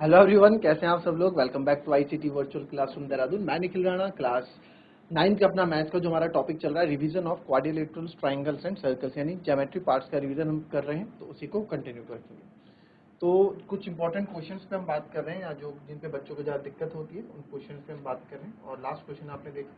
Hello everyone, कैसे हैं आप सब लोग। Welcome back to ICT virtual classroom Dehradun. मैं निखिल राणा, क्लास 9 का अपना मैथ्स का जो हमारा टॉपिक चल रहा है, revision of quadrilaterals, triangles and circles, यानी ज्योमेट्री पार्ट्स का रिवीजन हम कर रहे हैं, तो उसी को कंटिन्यू करेंगे। तो कुछ इंपॉर्टेंट क्वेश्चंस पे हम बात कर रहे हैं, या जो जिन पे बच्चों को ज़्यादा दिक्कत होती है उन क्वेश्चंस पे हम बात कर रहे हैं। और लास्ट क्वेश्चन आपने देखा।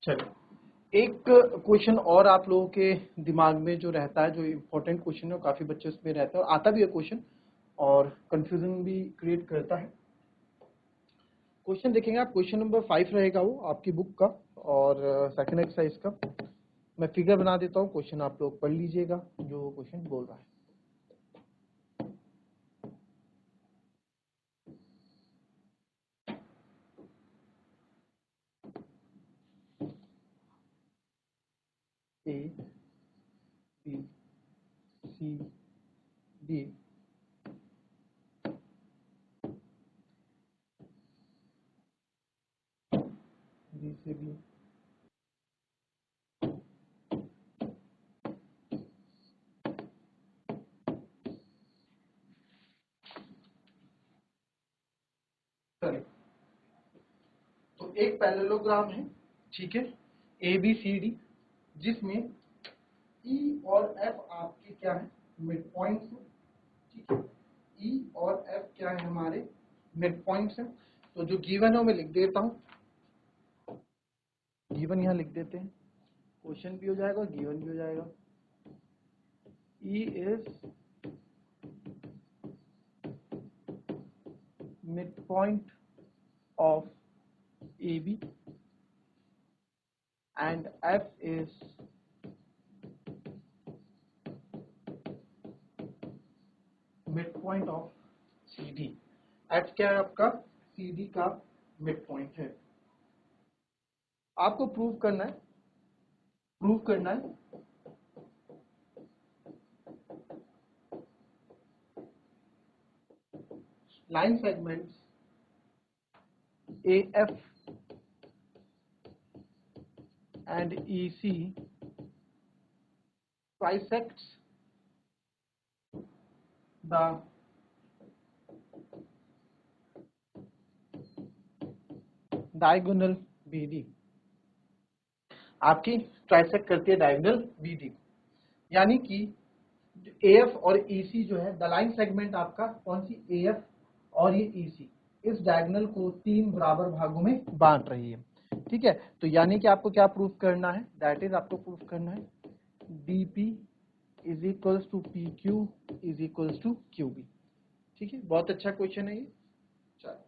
चलिए, एक क्वेश्चन और आप लोगों के दिमाग में जो रहता है, जो इम्पोर्टेंट क्वेश्चन है, वो काफ़ी बच्चों में रहता है और आता भी है क्वेश्चन, और कंफ्यूजन भी क्रिएट करता है। क्वेश्चन देखेंगे आप, क्वेश्चन नंबर 5 रहेगा वो आपकी बुक का, और सेकंड एक्सरसाइज का। मैं फिगर बना देता हूँ, क्वेश्चन आप लोग पढ़ लीजिएगा जो क्वेश्चन बोल रहा है। A B C D B से बी सॉरी, तो एक पैरेललोग्राम है, ठीक है, ए बी सी डी, जिसमें ई और एफ आपके क्या है, मिड पॉइंट्स है, ठीक है। ई और एफ क्या है, हमारे मिड पॉइंट्स हैं। तो जो गिवन है वो मैं लिख देता हूँ, गिवन यहाँ लिख देते हैं, क्वेश्चन भी हो जाएगा और गिवन भी हो जाएगा। E is midpoint of AB and F is midpoint of CD। F क्या है आपका, CD का midpoint है। आपको प्रूव करना है, line segments AF and EC trisects the diagonal BD। आपकी ट्राइसेक्ट करती है डायगोनल BD, यानी कि AF और EC जो है, द लाइन सेगमेंट आपका कौन सी, AF और ये EC, इस डायगोनल को 3 बराबर भागों में बांट रही है, ठीक है। तो यानी कि आपको क्या प्रूफ करना है, दैट इज आपको प्रूफ करना है DP is equals to PQ is equals to QB, ठीक है। बहुत अच्छा क्वेश्चन है ये। चलो,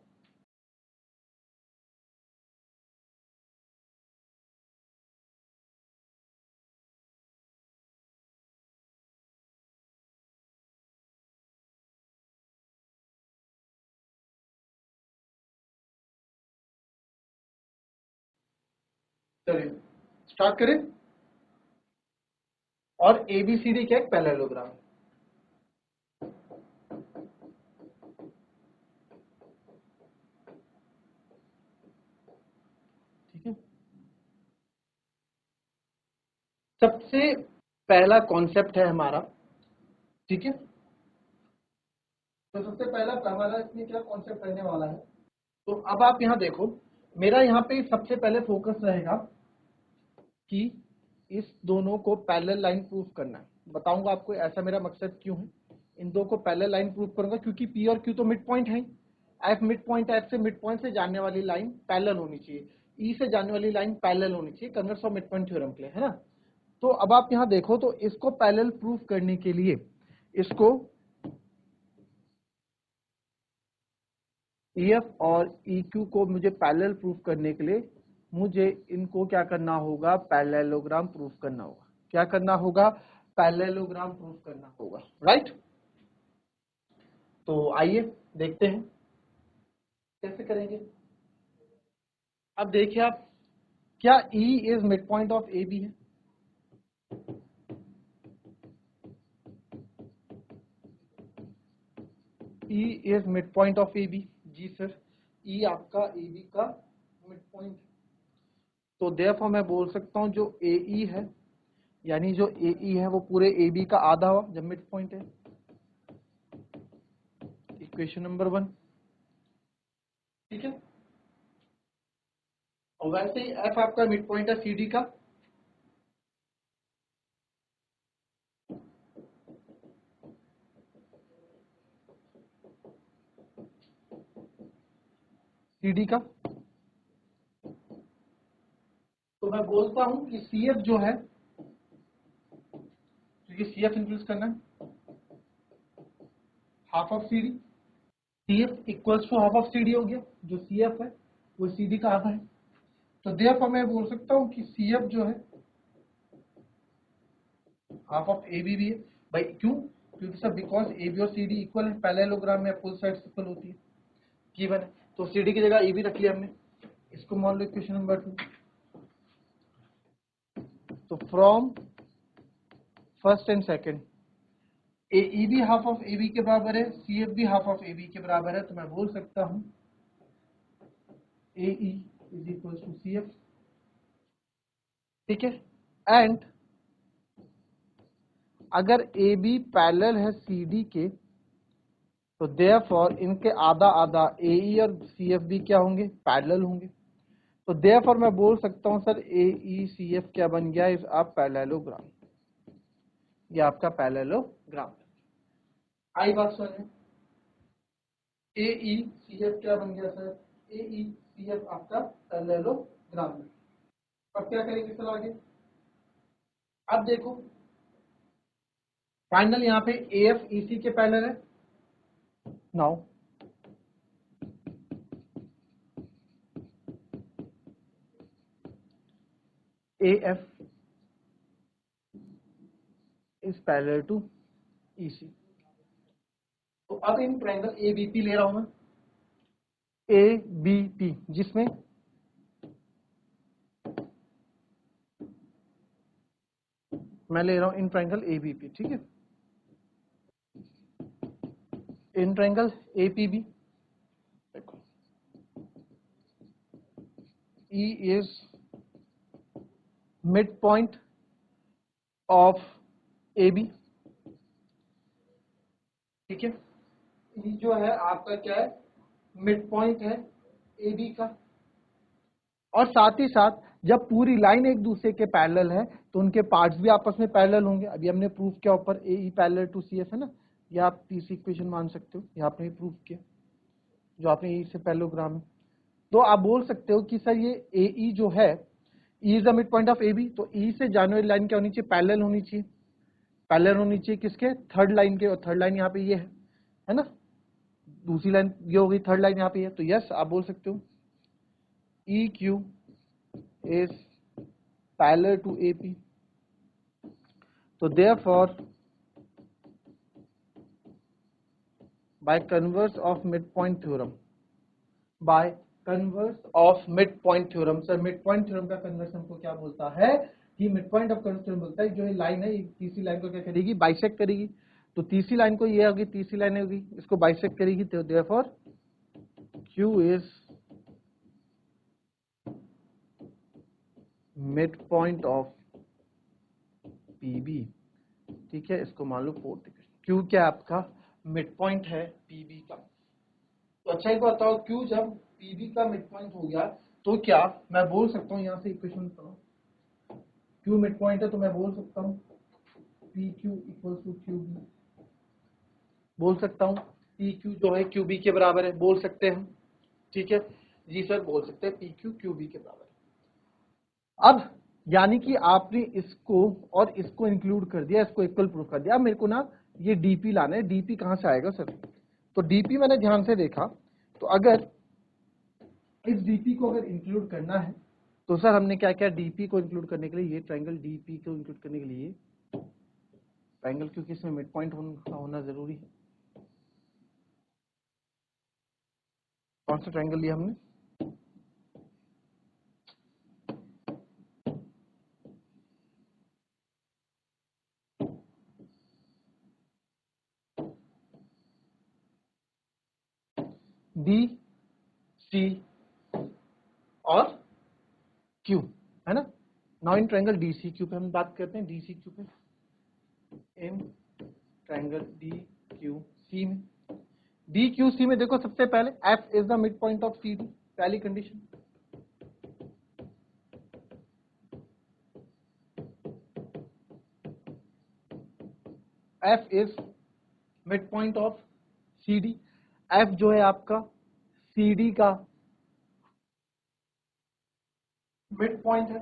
चलिए स्टार्ट करें। और ABCD क्या है, पैरेललोग्राम, ठीक है। सबसे पहला कॉन्सेप्ट है हमारा, ठीक है। तो सबसे पहला हमारा इसमें क्या कॉन्सेप्ट रहने वाला है, तो अब आप यहाँ देखो, मेरा यहाँ पे सबसे पहले फोकस रहेगा कि इस दोनों को पैरेलल लाइन प्रूफ करना है। बताऊंगा आपको ऐसा मेरा मकसद क्यों है, इन दो को पैरेलल लाइन प्रूफ करूंगा, क्योंकि P और Q तो मिड पॉइंट है, F मिड पॉइंट है, F से मिड पॉइंट से जाने वाली लाइन पैरेलल होनी चाहिए, E से जाने वाली लाइन पैरेलल होनी चाहिए, converse of mid point theorem के लिए, है ना। तो अब आप यहाँ देखो, तो इसको पैरेलल प्रूफ करने के लिए, इसको EF और EQ को मुझे पैरेलल प्रूफ करने के लिए मुझे इनको क्या करना होगा, पैरेललोग्राम प्रूफ करना होगा। क्या करना होगा, पैरेललोग्राम प्रूफ करना होगा, राइट। तो आइए देखते हैं कैसे करेंगे। अब देखिए आप, क्या E is mid point of AB है, E is mid point of AB, जी सर, E आपका AB का मिड पॉइंट है। तो देयरफॉर मैं बोल सकता हूं जो AE है, यानी जो AE है वो पूरे AB का आधा हुआ जब मिड पॉइंट है, इक्वेशन नंबर 1, ठीक है। और वैसे ही एफ आपका मिड पॉइंट है सी डी का, सी डी का, तो मैं बोलता हूं कि सी एफ जो है, क्योंकि सी एफ इंक्लूड करना है half of C D, C F equals to half of C D हो गया, जो सी एफ है वो सी डी का आधा है। तो देयरफॉर मैं बोल सकता हूं कि सी एफ जो है हाफ ऑफ ए बी भी है। भाई क्यों? क्योंकि सर बिकॉज ए बी और सी डी इक्वल है, पैरेललोग्राम में फुल साइड इक्वल होती है, गिवन है। तो सी डी की जगह ए बी रख लिया हमने, इसको मान लो इक्वेशन नंबर 2। तो from first and second A E भी हाफ ऑफ ए बी के बराबर है, सी एफ भी हाफ ऑफ ए बी के बराबर है, तो मैं बोल सकता हूं A E is equal to C F, ठीक है। एंड अगर ए बी पैरेलल है सी डी के, तो देयरफॉर इनके आधा आधा ए ई और सी एफ भी क्या होंगे? पैरेलल होंगे। तो देयरफॉर मैं बोल सकता हूं सर ए ई सी एफ क्या बन गया? इज अ पैरेललोग्राम, ये आपका पैरेललोग्राम। आई बात सुनिए, ए ई सी एफ क्या बन गया सर? ए ई सी एफ आपका पैरेललोग्राम। अब क्या करेंगे सर आगे? अब देखो फाइनल यहाँ पे ए एफ ई सी के पैरेलल है। Now A F is parallel to E C. तो अब in triangle A B P ले रहा हूं मैं, ए बी पी, जिसमें मैं ले रहा हूं in triangle A B P, ठीक है। In triangle A P B देखो, E is mid point of A B, ठीक है। ई जो है आपका क्या है? मिड पॉइंट है ए बी का। और साथ ही साथ जब पूरी लाइन एक दूसरे के पैरेलल है तो उनके पार्ट्स भी आपस में पैरेलल होंगे। अभी हमने प्रूफ किया ऊपर A E parallel to C F है ना, ये आप तीसरी इक्वेशन मान सकते हो, ये आपने प्रूफ किया जो आपने ई से पैरेललोग्राम में। तो आप बोल सकते हो कि सर ये ए ई जो है, E is the mid point of A B, तो ई से जाने वाली लाइन क्या होनी चाहिए? पैरेलल होनी चाहिए। पैरेलल होनी चाहिए किसके? थर्ड लाइन के, और थर्ड लाइन यहाँ पे ये है ना, दूसरी लाइन ये हो गई, थर्ड लाइन यहाँ पे है। तो यस आप बोल सकते हो E Q is parallel to AP. So therefore, by converse of midpoint theorem, by converse of midpoint theorem, sir midpoint theorem का converse हमको क्या बोलता है? कि midpoint of converse theorem बोलता है जो ये लाइन है, तीसरी लाइन को क्या करेगी? बाइसेक्ट करेगी। तो तीसरी लाइन को ये होगी, तीसरी लाइन होगी, इसको बाइसेक्ट करेगी। तो therefore Q is midpoint of PB, ठीक है। इसको मान लो फोर्थ इक्वेशन, क्यू क्या आपका मिड पॉइंट है पीबी का। तो अच्छा एक बताओ, क्यू जब पीबी का मिड पॉइंट हो गया तो क्या मैं बोल सकता हूँ यहाँ से इक्वेशन करो, क्यू मिड पॉइंट है तो मैं बोल सकता हूँ P Q equal to Q B, बोल सकता हूँ पी क्यू जो है क्यू बी के बराबर है, बोल सकते हैं, ठीक है जी सर, बोल सकते हैं पी क्यू क्यू बी के बराबर है। अब यानी कि आपने इसको और इसको इंक्लूड कर दिया, इसको इक्वल प्रूफ कर दिया। अब मेरे को ना ये डीपी लाना है। डीपी कहां से आएगा सर? तो डीपी मैंने ध्यान से देखा, तो अगर इस डीपी को अगर इंक्लूड करना है तो सर हमने क्या किया? डीपी को इंक्लूड करने के लिए ये ट्रायंगल डीपी को इंक्लूड करने के लिए ट्रायंगल, क्योंकि इसमें मिड पॉइंट होना जरूरी है। कौन सा ट्रायंगल लिया हमने? डी सी और क्यू, है ना। Now in triangle D C Q पे हम बात करते हैं। डी सी क्यू पे in triangle D Q C में डी क्यू सी में देखो सबसे पहले F is the mid point of C D, पहली condition. F is mid point of C D, F जो है आपका सी डी का मिड पॉइंट है,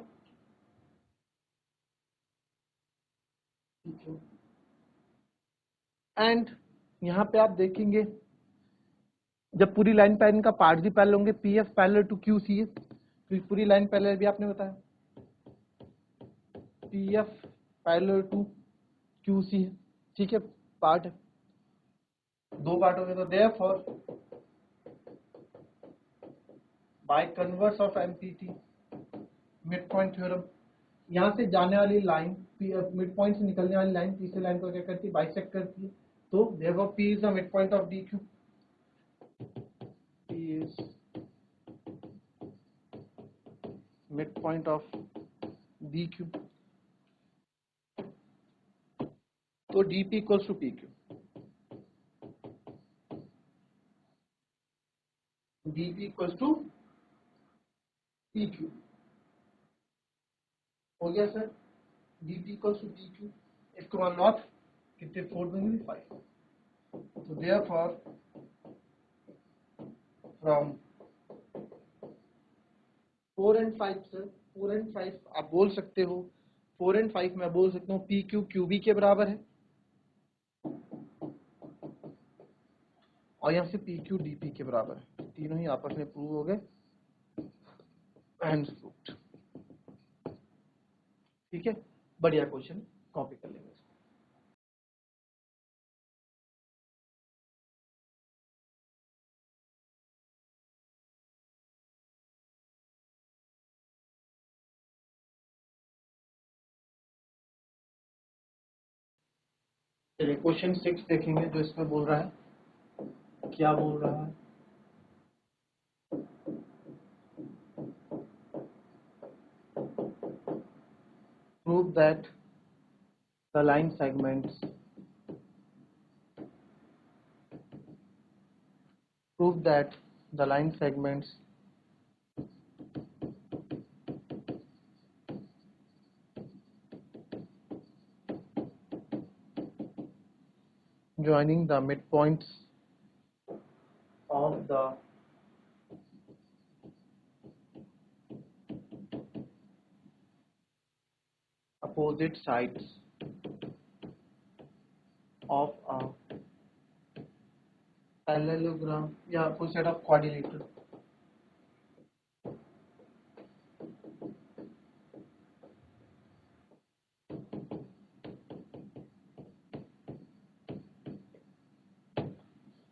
ठीक है। एंड यहां पे आप देखेंगे जब पूरी लाइन पैरेलल का पार्ट भी पैरेलल होंगे, P F parallel to Q C है, तो पूरी लाइन पैरेलल भी आपने बताया, P F parallel to Q C है, ठीक है, पार्ट है, दो पार्ट हो गए। तो therefore by converse of empty mid point theorem, यहां से जाने वाली लाइन मिड पॉइंट से निकलने वाली लाइन तीसरी लाइन को क्या करती है, बाइसेक्ट करती है। तो therefore P is the mid point of D Q, P is mid point of D Q. तो D P equals to P Q, D P equals to P Q, हो गया sir, D P equals to P Q. इसको one of कितने 4 देंगे 5। तो therefore from 4 and 5 sir, 4 and 5 आप बोल सकते हो, 4 एंड 5 मैं बोल सकता हूँ पी क्यू क्यू बी के बराबर है, और यहाँ से पी क्यू डी पी के बराबर है, तीनों ही आपस में प्रूव हो गए, हैंड्स प्रूव्ड, ठीक है। बढ़िया क्वेश्चन, कॉपी कर लेंगे। चलिए क्वेश्चन 6 देखेंगे, जो इसमें बोल रहा है, क्या बोल रहा है, prove that the line segments prove that the line segments joining the midpoints of the opposite sides of a parallelogram या कोई set of quadrilateral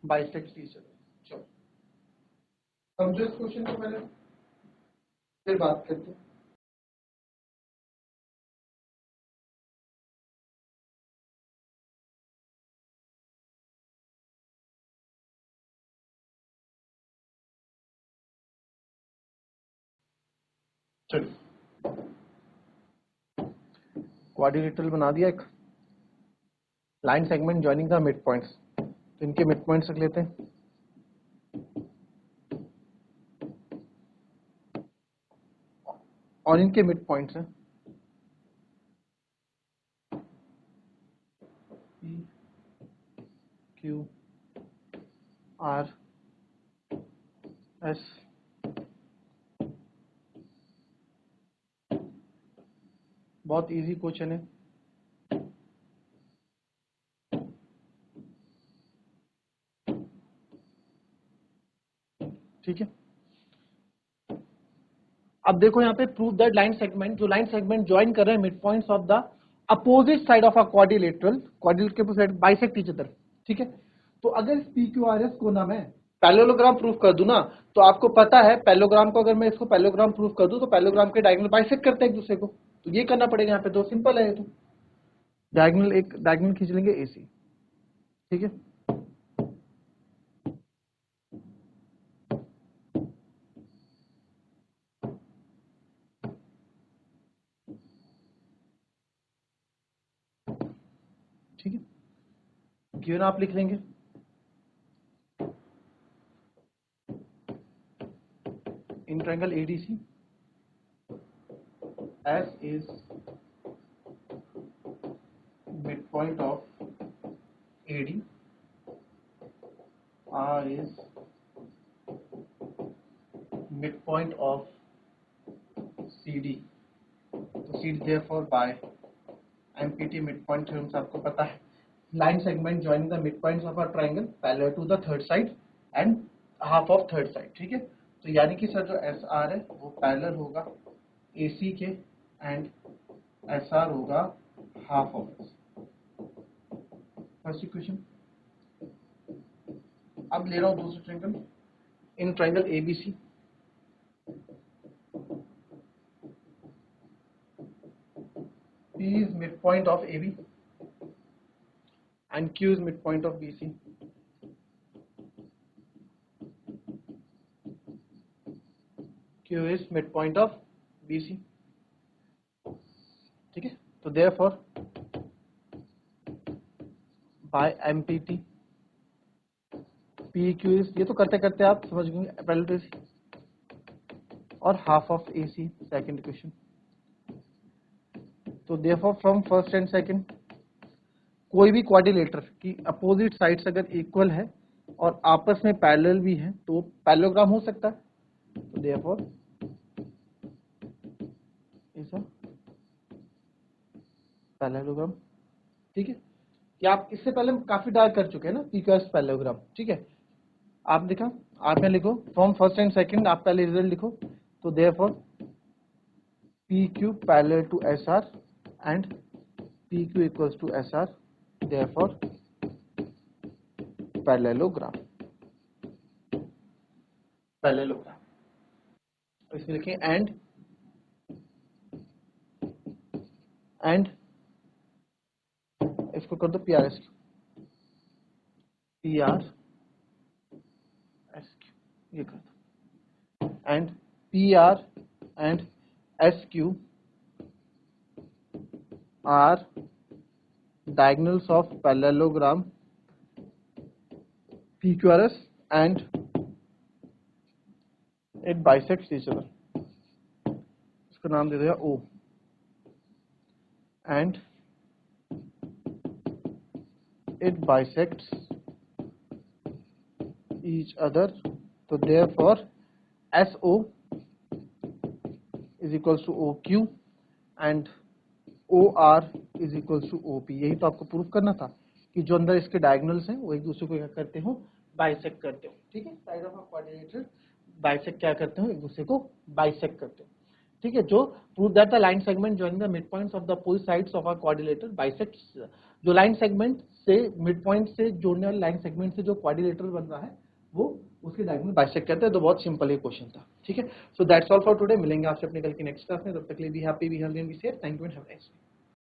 bisect each other। चलो समझो इस क्वेश्चन को पहले, फिर बात करते हैं। चलिए क्वाड्रिलेटरल बना दिया एक, line segment joining the mid points, तो इनके मिड पॉइंट्स रख लेते हैं, और इनके मिड पॉइंट्स हैं पी क्यू आर एस। बहुत इजी क्वेश्चन है, ठीक है। अब देखो यहाँ पे प्रूव दैट लाइन सेगमेंट, जो लाइन सेगमेंट ज्वाइन कर रहे हैं mid points of the opposite side of a quadrilateral, quadrilateral के साइड बाइसेक्ट ईच अदर, ठीक है। तो अगर इस पी क्यू आर एस को ना मैं पैरेललोग्राम प्रूफ कर दूं ना, तो आपको पता है पैरेललोग्राम को अगर मैं इसको पैरेललोग्राम प्रूफ कर दूं तो पैरेललोग्राम के डायगोनल बाइसेक्ट करते हैं एक दूसरे को, तो ये करना पड़ेगा यहाँ पे, तो सिंपल है ये, तो डायगोनल एक डायगोनल खींच लेंगे एसी, ठीक है। ठीक है, गिवन आप लिख लेंगे in triangle ADC S is midpoint of AD, R is midpoint of CD. तो CD therefore by MPT midpoint theorem से आपको पता है, line segment joining the midpoints of a triangle parallel to the third side and half of third side. ठीक है, तो यानी कि सर जो SR है वो पैरेलल होगा AC के एंड SR होगा हाफ ऑफ फर्स्ट इक्वेशन. अब ले रहा हूं दूसरा triangle in triangle ABC. P is midpoint of AB and Q is midpoint of BC. Q is midpoint of BC. ठीक है, तो therefore by MPT PQ is, ये तो करते करते आप समझ गए पैरेलल टू AC और half of AC second equation. तो therefore from first and second कोई भी क्वाड्रिलेटर की अपोजिट साइड्स अगर इक्वल है और आपस में पैरेलल भी है तो पैरेललोग्राम हो सकता है. तो therefore ऐसा पैरेललोग्राम. ठीक है, कि आप इससे पहले काफी डार्क कर चुके हैं ना पीकर्स पैरेललोग्राम. ठीक है, आप देखा, आप में लिखो फ्रॉम फर्स्ट एंड सेकंड, आप पहले रिजल्ट लिखो. तो therefore PQ parallel to SR and PQ equals to SR, therefore parallelogram. Parallelogram. इसमें लिखें and इसको कर दो PRSQ. PRSQ ये कर दो and PR and SQ are diagonals of parallelogram PQRS and it bisects each other. इसका नाम दे देगा O and it bisects each other. तो therefore SO is equals to OQ and OR is equals to OP. यही तो आपको proof करना था कि जो अंदर इसके डायगोनल्स हैं वो एक दूसरे को क्या करते हो, बाइसेक्ट करते हो. ठीक है, side of a quadrilateral bisect क्या करते हो, एक दूसरे को बाइसेक्ट करते हो. ठीक है, जो prove that the line segment joining the mid points of the opposite sides of a quadrilateral bisects. जो लाइन सेगमेंट से मिड पॉइंट से जोड़ने वाले लाइन सेगमेंट से जो क्वाड्रिलेटर बन रहा है वो उसके डायगोनल बाइसेक्ट करते हैं. तो बहुत सिंपल ये क्वेश्चन था. ठीक है, so that's all for today. मिलेंगे आपसे अपने कल की नेक्स्ट क्लास में. तब तक के लिए be happy, be healthy and be safe. Thank you and have a nice day.